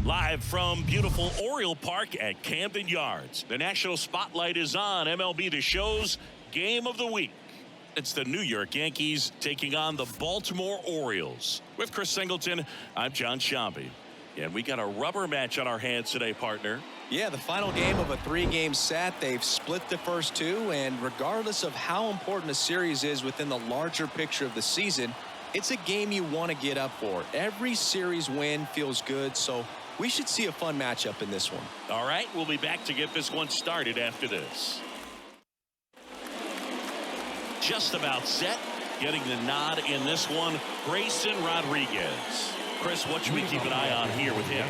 Live from beautiful Oriole Park at Camden Yards, the national spotlight is on MLB The Show's Game of the Week. It's the New York Yankees taking on the Baltimore Orioles. With Chris Singleton, I'm John Shambi. And we got a rubber match on our hands today, partner. Yeah, the final game of a 3-game set. They've split the first two, and regardless of how important a series is within the larger picture of the season, it's a game you want to get up for. Every series win feels good, so we should see a fun matchup in this one. All right, we'll be back to get this one started after this. Just about set. Getting the nod in this one, Grayson Rodriguez. Chris, what should we keep an eye on here with him?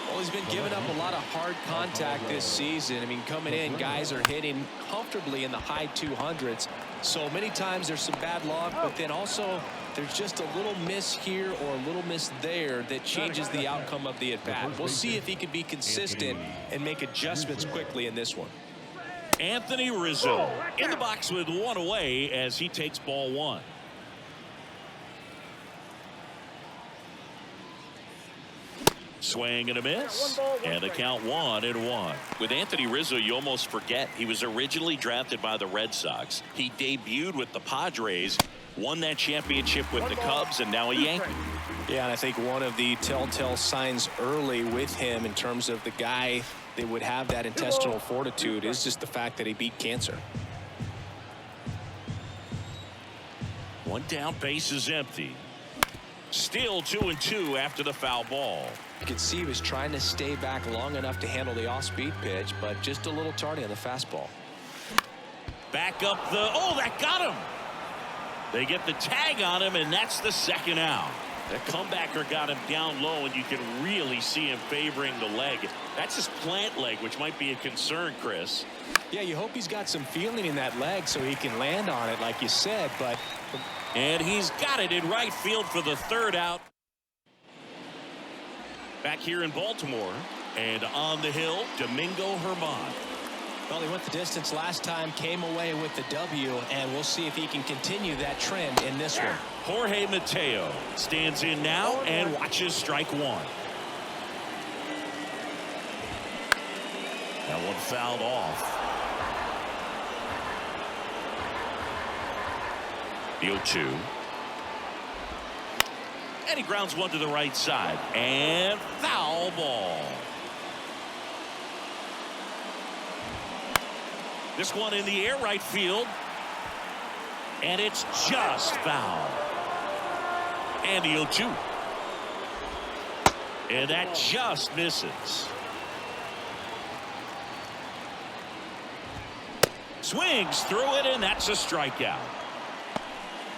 Well, he's been giving up a lot of hard contact this season. I mean, coming in, guys are hitting comfortably in the high 200s. So many times there's some bad luck, but then also there's just a little miss here or a little miss there that changes the outcome of the at-bat. We'll see if he can be consistent and make adjustments quickly in this one. Anthony Rizzo in the box with one away as he takes ball one. Swing and a miss, and a count 1-1. With Anthony Rizzo, you almost forget he was originally drafted by the Red Sox. He debuted with the Padres, won that championship with the Cubs, and now a Yankee. Yeah, and I think one of the telltale signs early with him in terms of the guy that would have that intestinal fortitude is just the fact that he beat cancer. One down, base is empty. Still 2-2 after the foul ball. You could see he was trying to stay back long enough to handle the off-speed pitch, but just a little tardy on the fastball. Back up the, oh, that got him. They get the tag on him, and that's the second out. The comebacker got him down low, and you can really see him favoring the leg. That's his plant leg, which might be a concern, Chris. Yeah, you hope he's got some feeling in that leg so he can land on it, like you said, but... And he's got it in right field for the third out. Back here in Baltimore, and on the hill, Domingo Germán. Well, he went the distance last time, came away with the W, and we'll see if he can continue that trend in this one. Jorge Mateo stands in now and watches strike one. That one fouled off. The 0-2. And he grounds one to the right side. And foul ball. This one in the air right field. And it's just foul. And the 0-2. And that just misses. Swings through it, and that's a strikeout.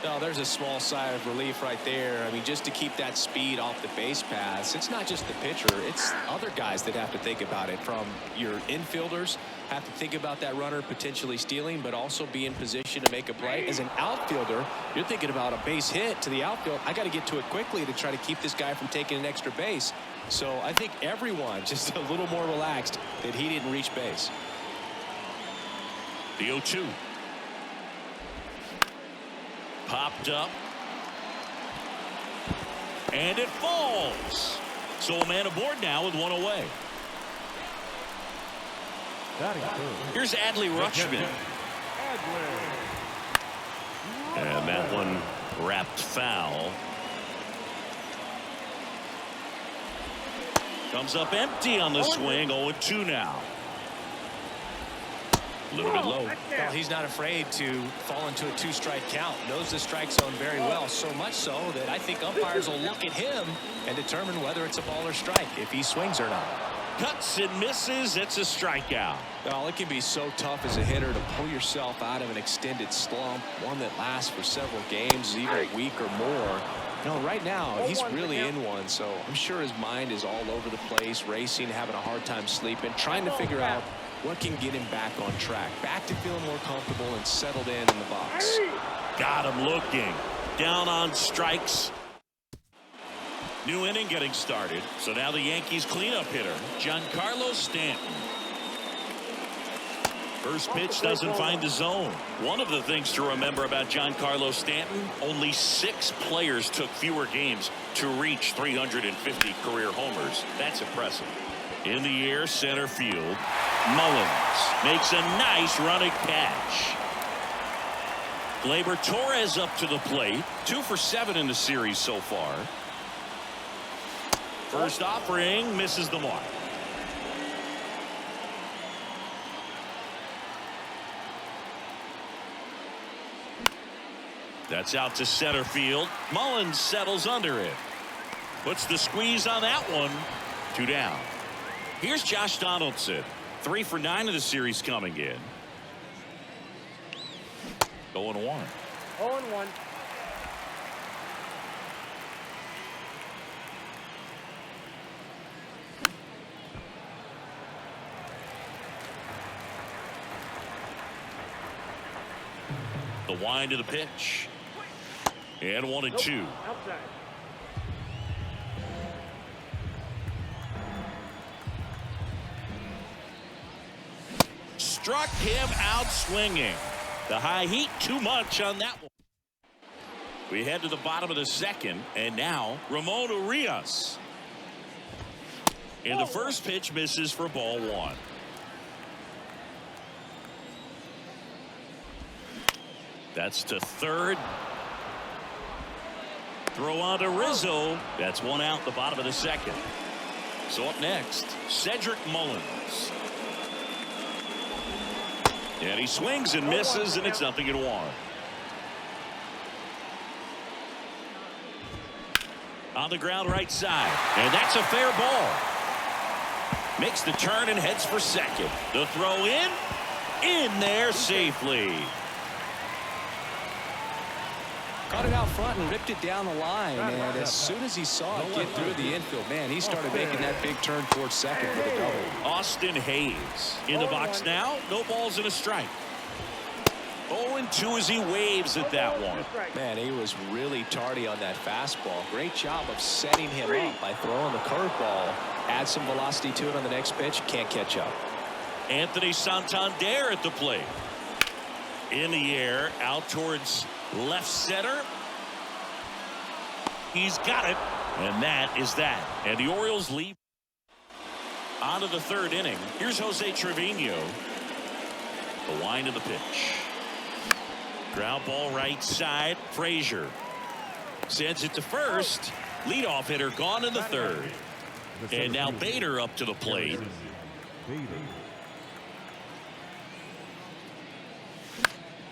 No, there's a small sigh of relief right there. I mean, just to keep that speed off the base paths. It's not just the pitcher, it's other guys that have to think about it. From your infielders have to think about that runner potentially stealing, but also be in position to make a play. As an outfielder, you're thinking about a base hit to the outfield. I got to get to it quickly to try to keep this guy from taking an extra base. So I think everyone just a little more relaxed that he didn't reach base. The 0-2. Popped up. And it falls. So a man aboard now with one away. Here's Adley Rutschman. And that one wrapped foul. Comes up empty on the swing. 0-2 now. A little bit low. Well, he's not afraid to fall into a 2-strike count. Knows the strike zone very well. So much so that I think umpires will look at him and determine whether it's a ball or strike, if he swings or not. Cuts and misses. It's a strikeout. Well, it can be so tough as a hitter to pull yourself out of an extended slump, one that lasts for several games, even a week or more. You know, right now, he's really in one, so I'm sure his mind is all over the place, racing, having a hard time sleeping, trying to figure out what can get him back on track, back to feeling more comfortable and settled in the box. Got him looking. Down on strikes. New inning getting started. So now the Yankees cleanup hitter, Giancarlo Stanton. First pitch doesn't find the zone. One of the things to remember about Giancarlo Stanton, only 6 players took fewer games to reach 350 career homers. That's impressive. In the air, center field. Mullins makes a nice running catch. Gleyber Torres up to the plate. 2 for 7 in the series so far. First offering misses the mark. That's out to center field. Mullins settles under it. Puts the squeeze on that one. 2 down. Here's Josh Donaldson. 3 for 9 of the series coming in. 0-1. 0-1. The wind of the pitch. And 1-2. Outside. Struck him out swinging. The high heat too much on that one. We head to the bottom of the second, and now Ramon Urias. And the first pitch misses for ball 1. That's to third. Throw on to Rizzo. That's 1 out the bottom of the second. So up next, Cedric Mullins. And he swings and misses, and it's 0-1. On the ground right side. And that's a fair ball. Makes the turn and heads for second. The throw in there safely. Caught it out front and ripped it down the line, and as soon as he saw it get through the infield, man, he started making that big turn towards second for the double. Austin Hayes in the box now. No balls and a strike. 0-2 as he waves at that one. Man, he was really tardy on that fastball. Great job of setting him up by throwing the curveball. Add some velocity to it on the next pitch. Can't catch up. Anthony Santander at the plate. In the air, out towards left center. He's got it, and that is that. And the Orioles lead on to the third inning. Here's Jose Trevino. The wind of the pitch. Ground ball right side. Frazier sends it to first. Leadoff hitter gone in the third. And now Bader up to the plate.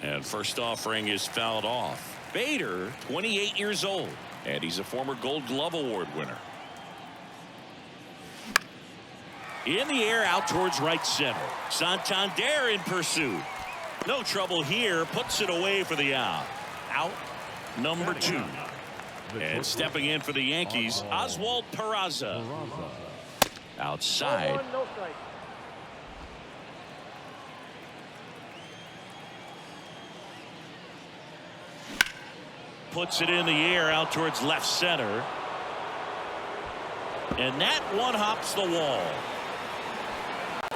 And first offering is fouled off. Bader, 28 years old, and he's a former Gold Glove Award winner. In the air, out towards right center. Santander in pursuit. No trouble here. Puts it away for the out. Out number 2. And stepping in for the Yankees, Oswald Peraza. Outside. Puts it in the air out towards left center. And that one hops the wall.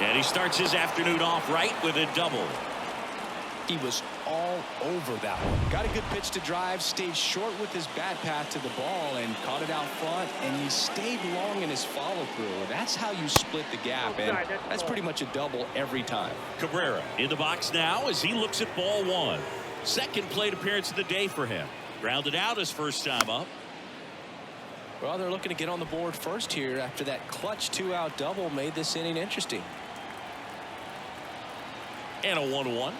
And he starts his afternoon off right with a double. He was all over that one. Got a good pitch to drive, stayed short with his bat path to the ball, and caught it out front, and he stayed long in his follow-through. That's how you split the gap, and that's pretty much a double every time. Cabrera in the box now as he looks at ball 1. Second plate appearance of the day for him. Grounded out his first time up. Well, they're looking to get on the board first here after that clutch 2-out double made this inning interesting. And a 1-1.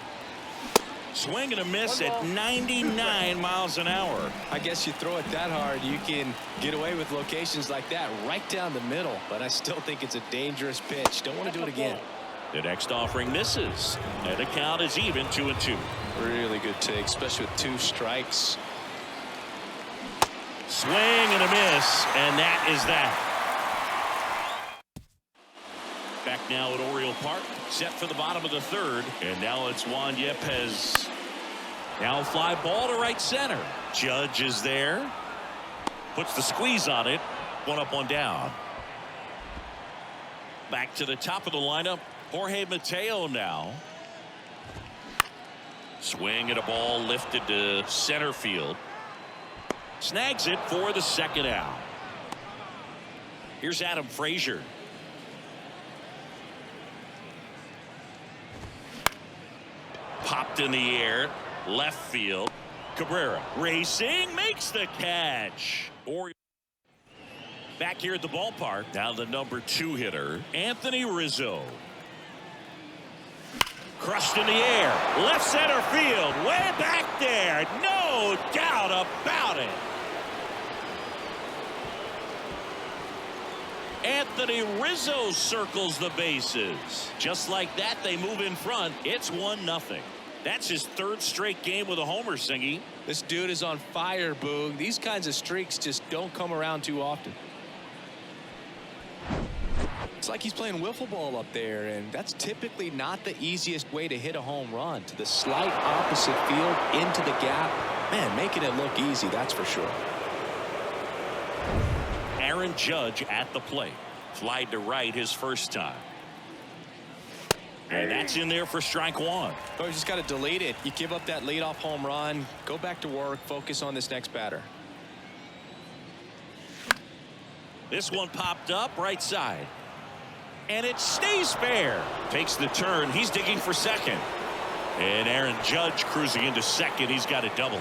Swing and a miss at 99 miles an hour. I guess you throw it that hard, you can get away with locations like that right down the middle. But I still think it's a dangerous pitch. Don't want to do it again. The next offering misses. And the count is even 2-2. Really good take, especially with 2 strikes. Swing and a miss, and that is that. Back now at Oriole Park, set for the bottom of the third, and now it's Juan Yepez. Now fly ball to right center. Judge is there. Puts the squeeze on it. 1 up, 1 down. Back to the top of the lineup. Jorge Mateo now. Swing and a ball lifted to center field. Snags it for the second out. Here's Adam Frazier. Popped in the air, left field. Cabrera racing, makes the catch. Back here at the ballpark, now the number 2 hitter, Anthony Rizzo. Crushed in the air, left center field, way back there, no doubt about it. Anthony Rizzo circles the bases. Just like that, they move in front. It's 1-0. That's his 3rd straight game with a homer, Singy. This dude is on fire, Boog. These kinds of streaks just don't come around too often. It's like he's playing wiffle ball up there, and that's typically not the easiest way to hit a home run. To the slight opposite field, into the gap. Man, making it look easy, that's for sure. Aaron Judge at the plate. Flied to right his first time. And that's in there for strike 1. Oh, you just got to delete it. You give up that leadoff home run. Go back to work. Focus on this next batter. This one popped up right side. And it stays fair. Takes the turn. He's digging for second. And Aaron Judge cruising into second. He's got a double.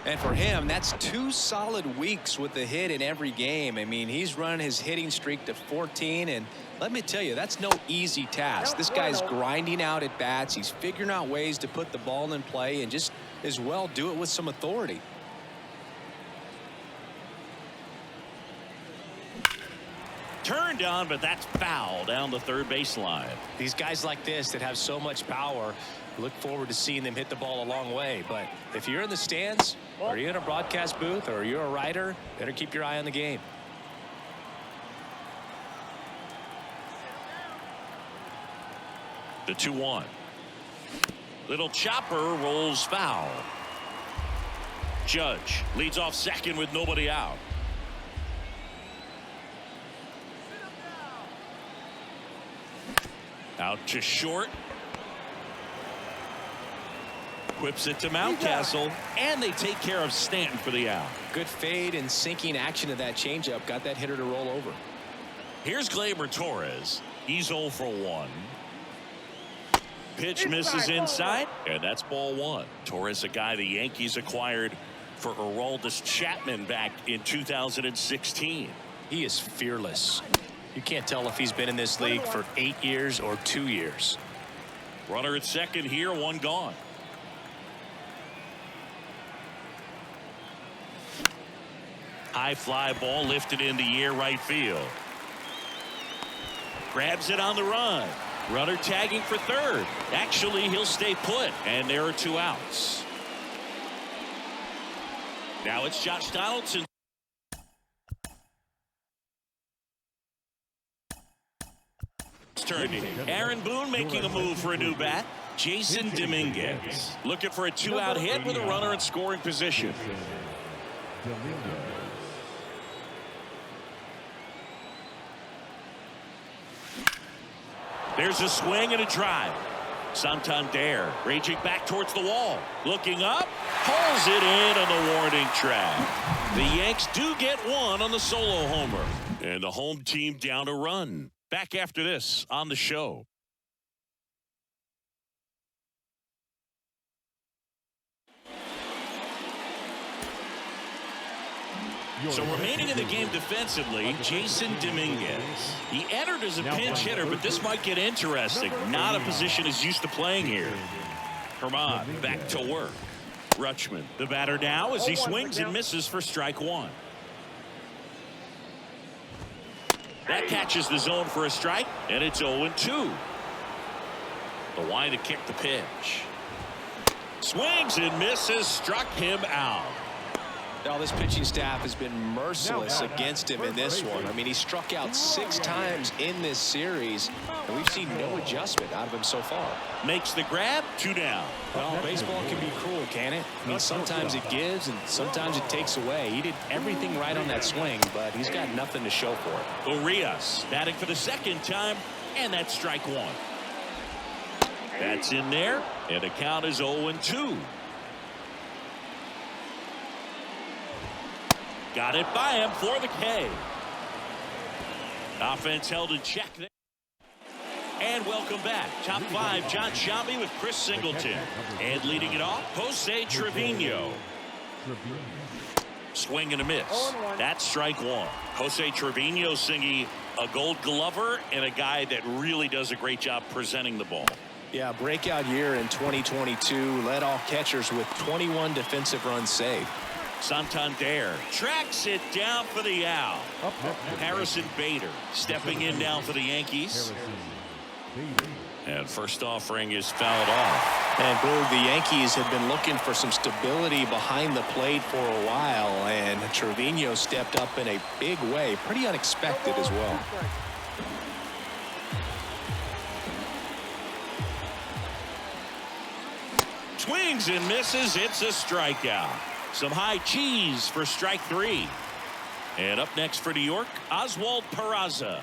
And for him, that's 2 solid weeks with the hit in every game. I mean, he's running his hitting streak to 14, and let me tell you, that's no easy task. This guy's grinding out at bats. He's figuring out ways to put the ball in play and just as well do it with some authority. Turned on, but that's foul down the third baseline. These guys like this that have so much power, look forward to seeing them hit the ball a long way. But if you're in the stands, or you're in a broadcast booth, or you're a writer, better keep your eye on the game. The 2-1. Little chopper rolls foul. Judge leads off second with nobody out. Out to short. Whips it to Mountcastle, and they take care of Stanton for the out. Good fade and sinking action of that changeup got that hitter to roll over. Here's Gleyber Torres. He's 0 for 1. Pitch misses inside, and that's ball 1. Torres, a guy the Yankees acquired for Aroldis Chapman back in 2016. He is fearless. You can't tell if he's been in this league for 8 years or 2 years. Runner at second here, 1 gone. High fly ball lifted in the air right field. Grabs it on the run. Runner tagging for third. Actually, he'll stay put, and there are 2 outs. Now it's Josh Donaldson. Turning. Aaron Boone making a move for a new bat. Jason Dominguez looking for a 2-out hit with a runner in scoring position. There's a swing and a drive. Santander raging back towards the wall. Looking up. Pulls it in on the warning track. The Yanks do get 1 on the solo homer. And the home team down a run. Back after this on the show. So remaining in the game defensively, Jason Dominguez. He entered as a pinch hitter, but this might get interesting. Not a position he's used to playing here. Herman back to work. Rutschman, the batter now as he swings and misses for strike 1. That catches the zone for a strike, and it's 0-2. The wide to kick the pitch. Swings and misses, struck him out. Now this pitching staff has been merciless against him in this one. I mean, he struck out 6 times in this series, and we've seen no adjustment out of him so far. Makes the grab, 2 down. Well, baseball can be cruel, can it? I mean, sometimes it gives and sometimes it takes away. He did everything right on that swing, but he's got nothing to show for it. Urias batting for the second time, and that's strike 1. That's in there, and the count is 0-2. Got it by him for the K. Offense held in check there. And welcome back. Top 5, John Sciambi with Chris Singleton. And leading it off, Jose Trevino. Swing and a miss. That's strike 1. Jose Trevino singing a Gold Glover and a guy that really does a great job presenting the ball. Yeah, breakout year in 2022. Led all catchers with 21 defensive runs saved. Santander tracks it down for the out. Harrison Bader stepping in now for the Yankees. And first offering is fouled off. And Boog, the Yankees have been looking for some stability behind the plate for a while, and Trevino stepped up in a big way. Pretty unexpected as well. Swings and misses. It's a strikeout. Some high cheese for strike 3. And up next for New York, Oswald Peraza.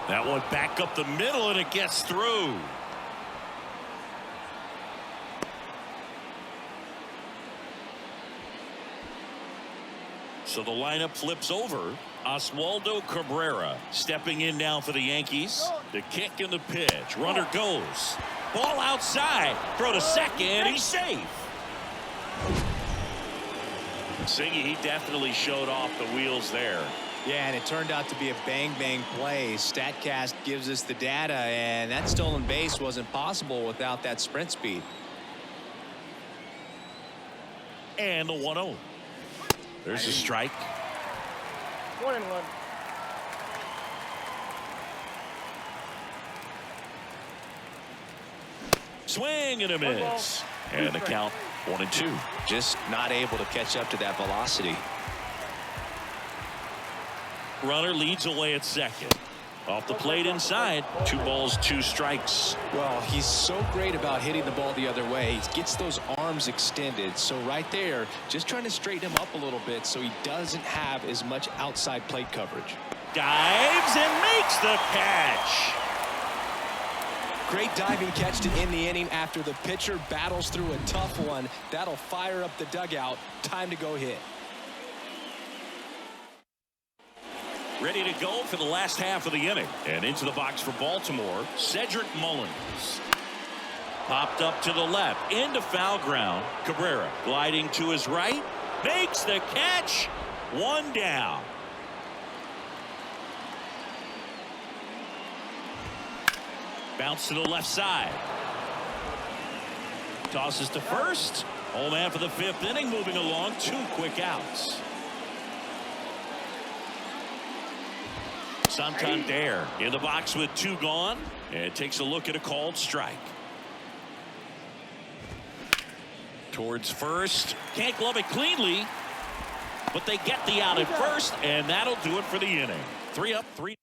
That one back up the middle, and it gets through. So the lineup flips over. Oswaldo Cabrera stepping in now for the Yankees. The kick and the pitch. Runner goes. Ball outside. Throw to second. He's safe. Singy, he definitely showed off the wheels there. Yeah, and it turned out to be a bang-bang play. StatCast gives us the data, and that stolen base wasn't possible without that sprint speed. And the 1-0. There's a strike. 1-1. Swing and a miss. And the count 1-2. Just not able to catch up to that velocity. Runner leads away at second. Off the plate inside. 2 balls, 2 strikes. Well, he's so great about hitting the ball the other way. He gets those arms extended. So right there, just trying to straighten him up a little bit so he doesn't have as much outside plate coverage. Dives and makes the catch. Great diving catch to end the inning after the pitcher battles through a tough one. That'll fire up the dugout. Time to go hit. Ready to go for the last half of the inning. And into the box for Baltimore, Cedric Mullins. Popped up to the left, into foul ground. Cabrera gliding to his right, makes the catch. 1 down. Bounce to the left side. Tosses to first. Home man for the 5th inning, moving along. 2 quick outs. Santander in the box with 2 gone, and takes a look at a called strike. Towards first. Can't glove it cleanly, but they get the out at first, and that'll do it for the inning. 3 up, 3.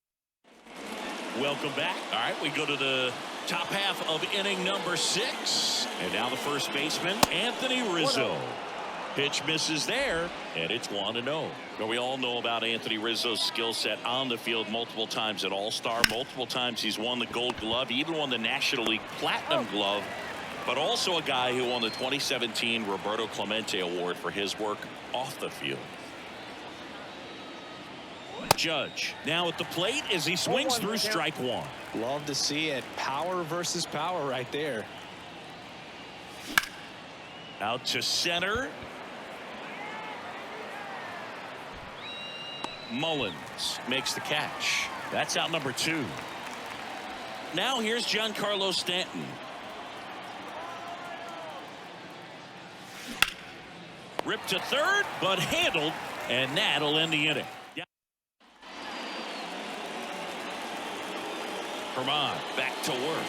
Welcome back. All right, we go to the top half of inning number 6. And now the first baseman, Anthony Rizzo. Pitch misses there, and it's 1-0. But we all know about Anthony Rizzo's skill set on the field. Multiple times at All-Star. Multiple times he's won the Gold Glove. He even won the National League Platinum Glove. But also a guy who won the 2017 Roberto Clemente Award for his work off the field. Judge now at the plate as he swings through strike 1. Love to see it. Power versus power right there. Out to center. Mullins makes the catch. That's out number 2. Now here's Giancarlo Stanton. Ripped to third, but handled, and that'll end the inning. Herman back to work.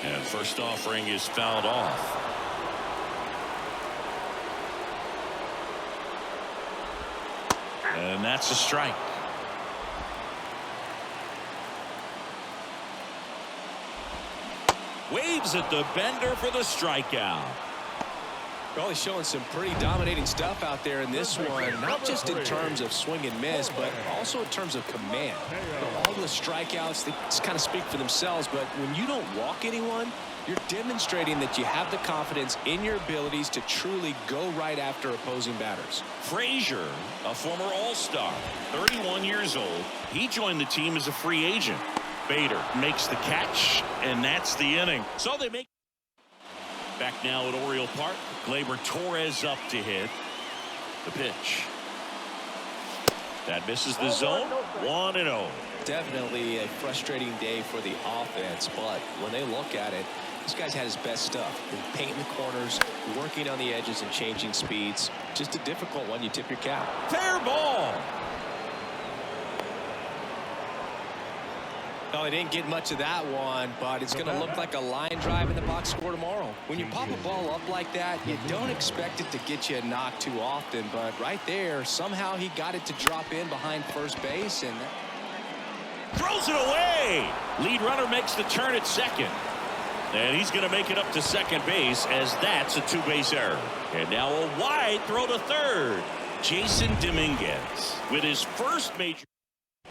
And first offering is fouled off. And that's a strike. Waves at the bender for the strikeout. Well, he's showing some pretty dominating stuff out there in this one, not just in terms of swing and miss, but also in terms of command. All the strikeouts, they just kind of speak for themselves, but when you don't walk anyone, you're demonstrating that you have the confidence in your abilities to truly go right after opposing batters. Frazier, a former All-Star, 31 years old. He joined the team as a free agent. Bader makes the catch, and that's the inning. So they make. Back now at Oriole Park. Gleyber Torres up to hit. The pitch. That misses the zone. 1-0. Definitely a frustrating day for the offense, but when they look at it, this guy's had his best stuff. Been painting the corners, working on the edges and changing speeds. Just a difficult one. You tip your cap. Fair ball. Well, he didn't get much of that one, but it's going to look like a line drive in the box score tomorrow. When you pop a ball up like that, you don't expect it to get you a knock too often, but right there, somehow he got it to drop in behind first base and Throws it away. Lead runner makes the turn at second. And he's going to make it up to second base as that's a two-base error. And now a wide throw to third. Jason Dominguez with his first major.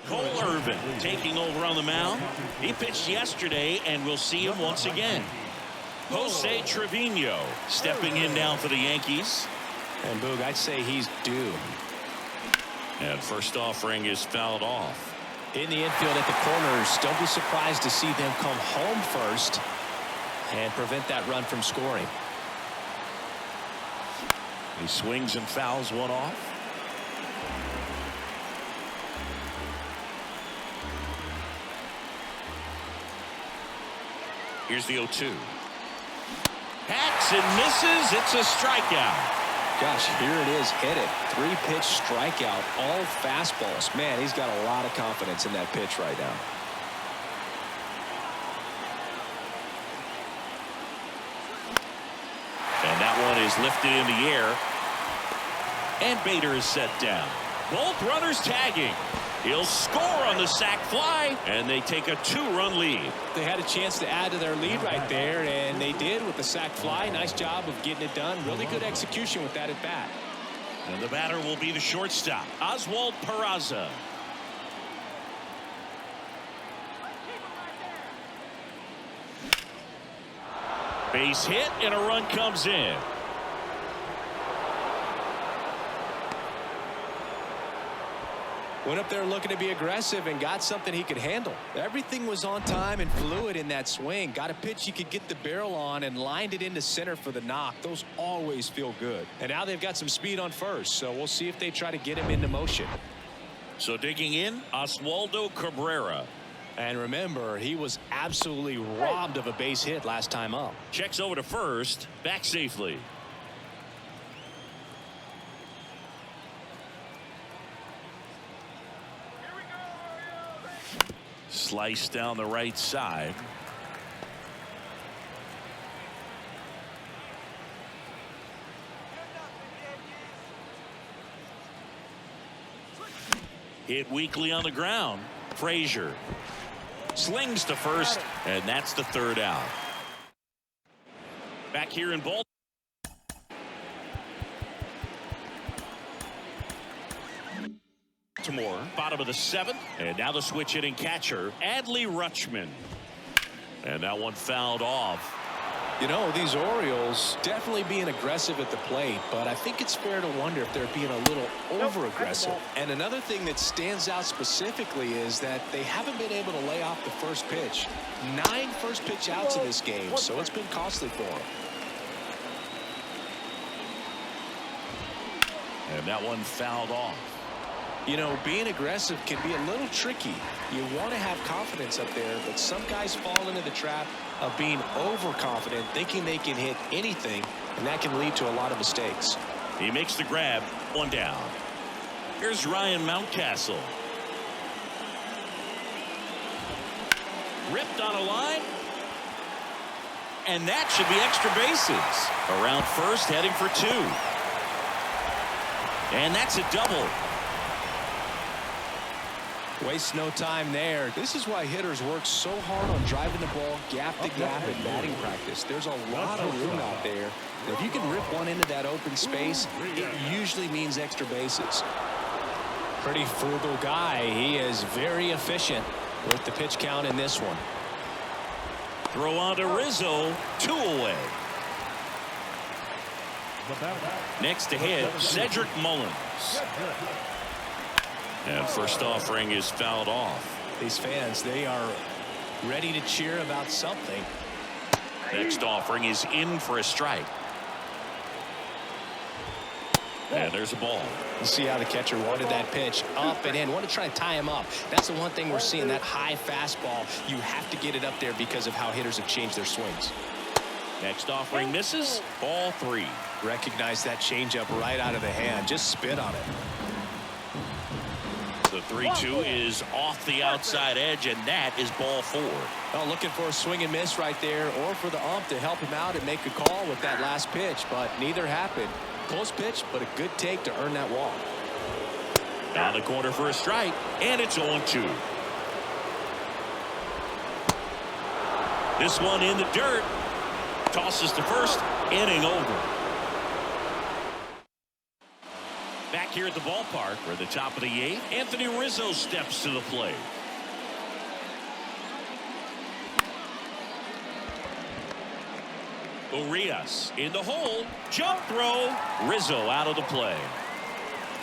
Cole Irvin taking over on the mound. He pitched yesterday, and we'll see him once again. Jose Trevino stepping in now for the Yankees. And Boog, I'd say he's due. And first offering is fouled off. In the infield at the corners, don't be surprised to see them come home first and prevent that run from scoring. He swings and fouls one off. Here's the 0-2. Hacks and misses. It's a strikeout. Gosh, here it is. Hit it. 3-pitch strikeout. All fastballs. Man, he's got a lot of confidence in that pitch right now. And that one is lifted in the air. And Bader is set down. Both runners tagging. He'll score on the sac fly, and they take a 2-run lead. They had a chance to add to their lead right there, and they did with the sac fly. Nice job of getting it done. Really good execution with that at bat. And the batter will be the shortstop, Oswald Peraza. Base hit, and a run comes in. Went up there looking to be aggressive and got something he could handle. Everything was on time and fluid in that swing. Got a pitch he could get the barrel on and lined it into center for the knock. Those always feel good. And now they've got some speed on first, so we'll see if they try to get him into motion. So digging in, Oswaldo Cabrera. And remember, he was absolutely robbed of a base hit last time up. Checks over to first, back safely. Slice down the right side. Hit weakly on the ground. Frazier slings to first, and that's the third out. Back here in Baltimore. Bottom of the seventh, and now the switch hitting catcher Adley Rutschman, and that one fouled off. You know, these Orioles definitely being aggressive at the plate, but I think it's fair to wonder if they're being a little over aggressive. And another thing that stands out specifically is that they haven't been able to lay off the first pitch. 9 first pitch outs in this game, so it's been costly for them. And that one fouled off. You know, being aggressive can be a little tricky. You want to have confidence up there, but some guys fall into the trap of being overconfident, thinking they can hit anything, and that can lead to a lot of mistakes. He makes the grab, one down. Here's Ryan Mountcastle. Ripped on a line. And that should be extra bases. Around first, heading for 2. And that's a double. Waste no time there. This is why hitters work so hard on driving the ball gap to gap in batting practice. There's a lot of room out there, If you can rip one into that open space, it usually means extra bases. Pretty frugal guy. He is very efficient with the pitch count in this one. Throw on to Rizzo, 2 away. Next to hit, Cedric Mullins. And first offering is fouled off. These fans, they are ready to cheer about something. Next offering is in for a strike. And there's a ball. You see how the catcher wanted that pitch up and in. Want to try to tie him up. That's the one thing we're seeing, that high fastball. You have to get it up there because of how hitters have changed their swings. Next offering misses. Ball 3. Recognize that changeup right out of the hand. Just spit on it. The 3-2 is off the outside edge, and that is ball 4. Well, looking for a swing and miss right there, or for the ump to help him out and make a call with that last pitch, but neither happened. Close pitch, but a good take to earn that walk. Down the corner for a strike, and it's 0-2. This one in the dirt. Tosses to first. Inning over. Back here at the ballpark, we're at the top of the 8th. Anthony Rizzo steps to the plate. Urias in the hole. Jump throw. Rizzo out of the play.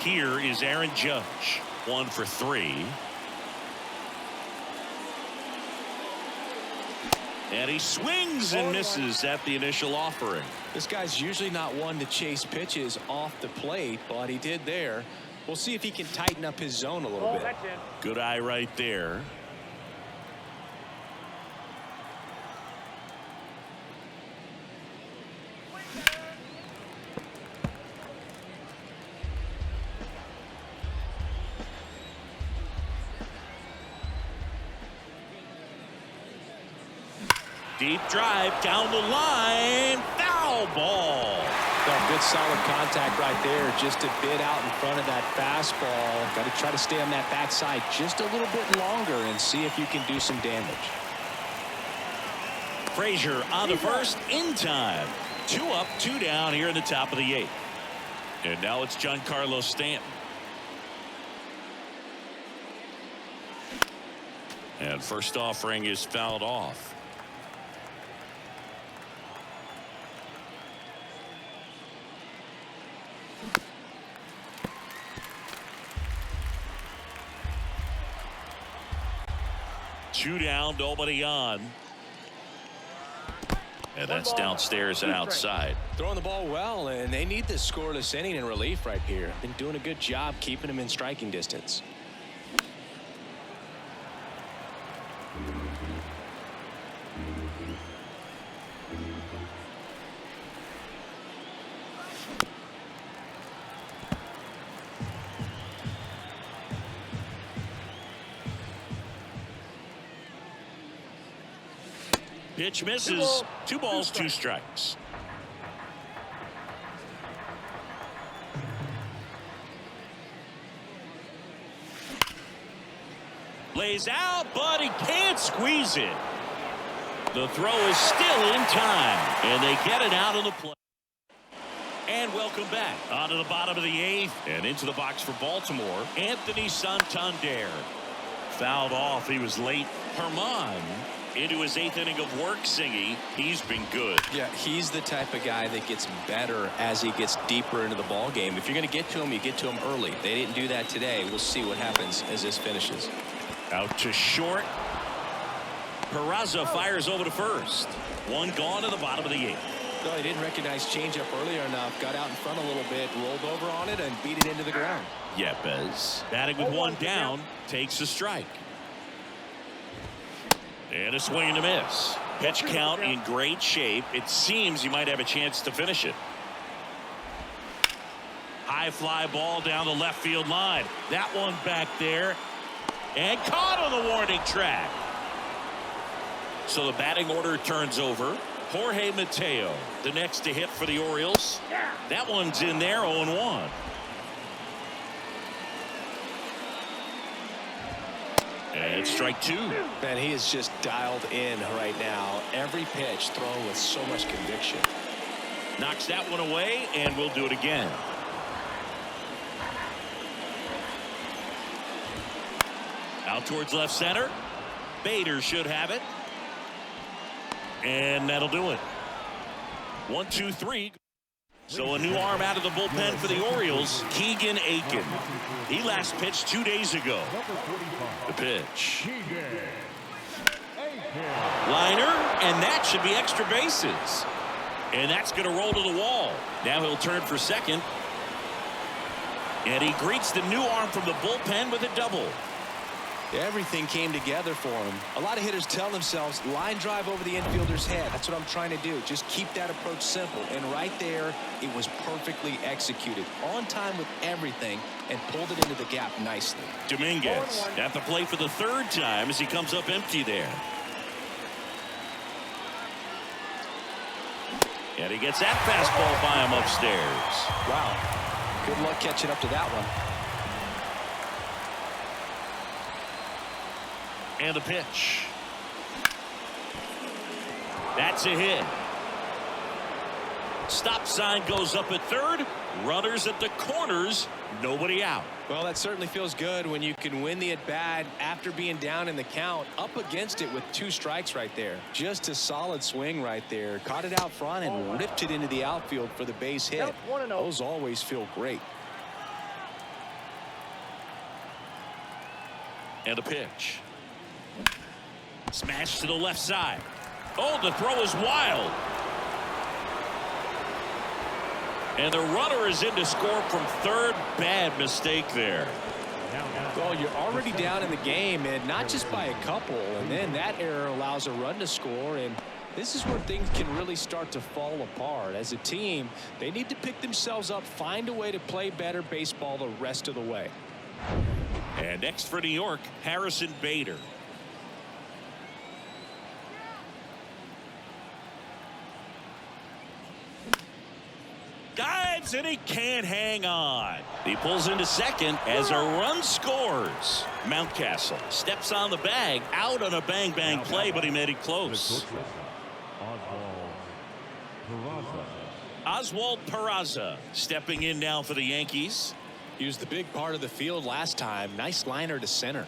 Here is Aaron Judge. 1 for 3. And he swings and misses at the initial offering. This guy's usually not one to chase pitches off the plate, but he did there. We'll see if he can tighten up his zone a little bit. Good eye right there. Deep drive down the line. Foul ball. Oh, good solid contact right there. Just a bit out in front of that fastball. Got to try to stay on that backside just a little bit longer and see if you can do some damage. Frazier on the first in time. 2 up, 2 down here in the top of the 8th. And now it's Giancarlo Stanton. And first offering is fouled off. Two down, nobody on. And that's downstairs and outside. Throwing the ball well, and they need this scoreless inning in relief right here. Been doing a good job keeping him in striking distance. Pitch misses. 2 balls, 2 strikes. Lays out, but he can't squeeze it. The throw is still in time, and they get it out of the play. And welcome back onto the bottom of the 8th and into the box for Baltimore. Anthony Santander fouled off. He was late. Herman into his 8th inning of work singing. He's been good. Yeah, he's the type of guy that gets better as he gets deeper into the ball game. If you're going to get to him, you get to him early. They didn't do that today. We'll see what happens as this finishes. Out to short. Peraza fires over to first. 1 gone to the bottom of the 8th. No, he didn't recognize changeup earlier enough. Got out in front a little bit, rolled over on it, and beat it into the ground. Yepes batting with 1 down, takes a strike. And a swing and a miss. Pitch count in great shape. It seems he might have a chance to finish it. High fly ball down the left field line. That one back there. And caught on the warning track. So the batting order turns over. Jorge Mateo, the next to hit for the Orioles. That one's in there, 0-1. And it's strike 2. Man, he is just dialed in right now. Every pitch thrown with so much conviction. Knocks that one away, and we'll do it again. Out towards left center. Bader should have it. And that'll do it. 1, 2, 3. So a new arm out of the bullpen for the Orioles, Keegan Aiken. He last pitched 2 days ago. The pitch. Liner, and that should be extra bases. And that's going to roll to the wall. Now he'll turn for second. And he greets the new arm from the bullpen with a double. Everything came together for him. A lot of hitters tell themselves line drive over the infielder's head. That's what I'm trying to do. Just keep that approach simple. And right there, it was perfectly executed. On time with everything and pulled it into the gap nicely. Dominguez at the plate for the third time as he comes up empty there. And he gets that fastball by him upstairs. Wow. Good luck catching up to that one. And the pitch. That's a hit. Stop sign goes up at third. Runners at the corners. Nobody out. Well, that certainly feels good when you can win the at-bat after being down in the count. Up against it with 2 strikes right there. Just a solid swing right there. Caught it out front and ripped it into the outfield for the base hit. Those always feel great. And a pitch. Smash to the left side. Oh, the throw is wild. And the runner is in to score from third. Bad mistake there. Well, you're already down in the game, and not just by a couple. And then that error allows a run to score. And this is where things can really start to fall apart. As a team, they need to pick themselves up, find a way to play better baseball the rest of the way. And next for New York, Harrison Bader. Dives and he can't hang on. He pulls into second as a run scores. Mountcastle steps on the bag, out on a bang-bang play, but he made it close. Oswald Peraza stepping in now for the Yankees. He was the big part of the field last time. Nice liner to center.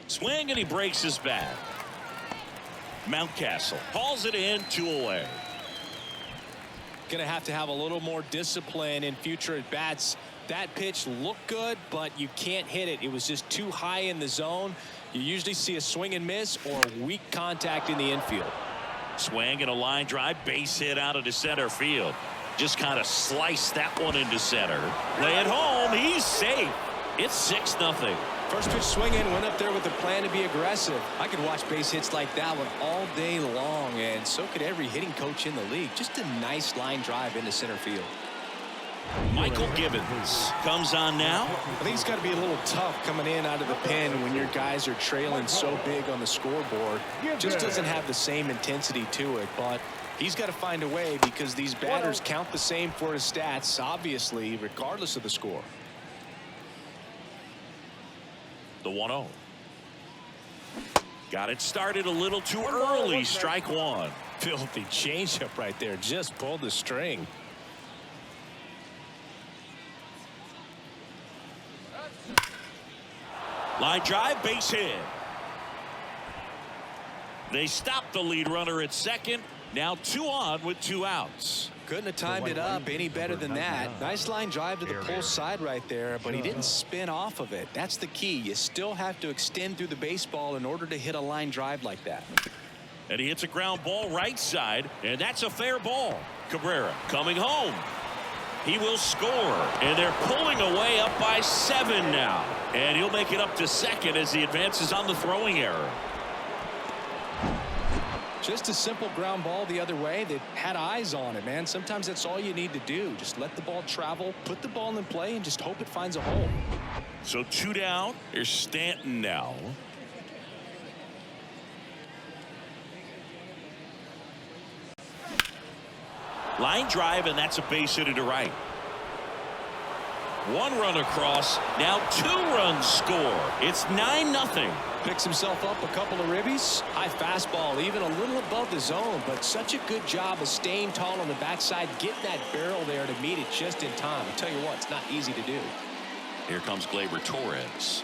Swing and he breaks his bat. Mountcastle hauls it in, 2 away. Going to have a little more discipline in future at bats. That pitch looked good, but you can't hit it. It was just too high in the zone. You usually see a swing and miss or weak contact in the infield. Swing and a line drive, base hit out into center field. Just kind of sliced that one into center. Play it home. He's safe. It's 6-0. First pitch swinging, went up there with a plan to be aggressive. I could watch base hits like that one all day long, and so could every hitting coach in the league. Just a nice line drive into center field. Michael Gibbons comes on now. I think it's got to be a little tough coming in out of the pen when your guys are trailing so big on the scoreboard. Just doesn't have the same intensity to it, but he's got to find a way because these batters count the same for his stats, obviously, regardless of the score. The 1-0. Got it started a little too early. Strike one. Filthy changeup right there. Just pulled the string. Line drive, base hit. They stop the lead runner at second. Now 2 on with 2 outs. Couldn't have timed it up any better than that. Nice line drive to the pull side right there, but he didn't spin off of it. That's the key. You still have to extend through the baseball in order to hit a line drive like that. And he hits a ground ball right side, and that's a fair ball. Cabrera coming home. He will score, and they're pulling away up by 7 now. And he'll make it up to second as he advances on the throwing error. Just a simple ground ball the other way that had eyes on it, man. Sometimes that's all you need to do. Just let the ball travel, put the ball in play, and just hope it finds a hole. So 2 down. Here's Stanton now. Line drive, and that's a base hit to right. 1 run across. Now 2 runs score. It's 9-0. Picks himself up a couple of ribbies. High fastball, even a little above the zone, but such a good job of staying tall on the backside, getting that barrel there to meet it just in time. I'll tell you what, it's not easy to do. Here comes Gleyber Torres.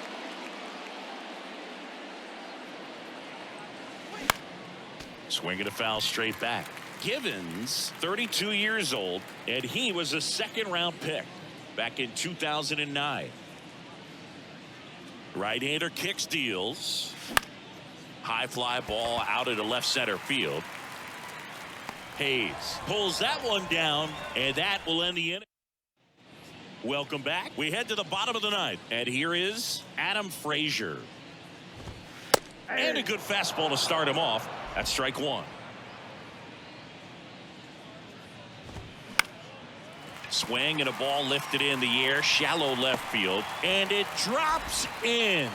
Swinging a foul straight back. Givens, 32 years old, and he was a second-round pick back in 2009. Right-hander kicks, deals. High fly ball out into left center field. Hayes pulls that one down, and that will end the inning. Welcome back. We head to the bottom of the ninth, and here is Adam Frazier. And a good fastball to start him off. That's strike one. Swing and a ball lifted in the air, shallow left field, and it drops in.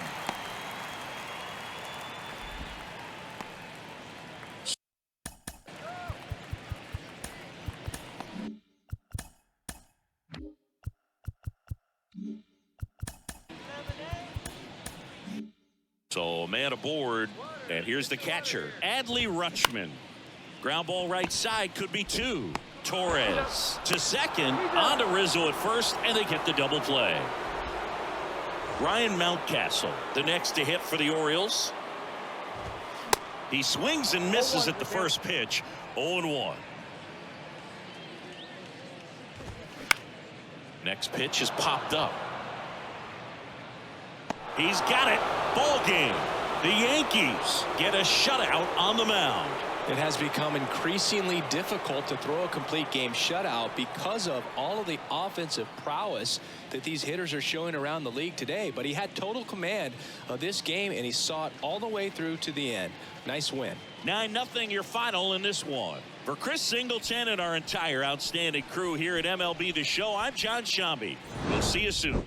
So a man aboard, and here's the catcher, Adley Rutschman. Ground ball right side, could be two. Torres to second, on to Rizzo at first, and they get the double play. Ryan Mountcastle, the next to hit for the Orioles. He swings and misses at the first pitch, 0-1. Next pitch is popped up. He's got it. Ball game. The Yankees get a shutout on the mound. It has become increasingly difficult to throw a complete game shutout because of all of the offensive prowess that these hitters are showing around the league today. But he had total command of this game, and he saw it all the way through to the end. Nice win. 9-0 your final in this one. For Chris Singleton and our entire outstanding crew here at MLB The Show, I'm John Shambi. We'll see you soon.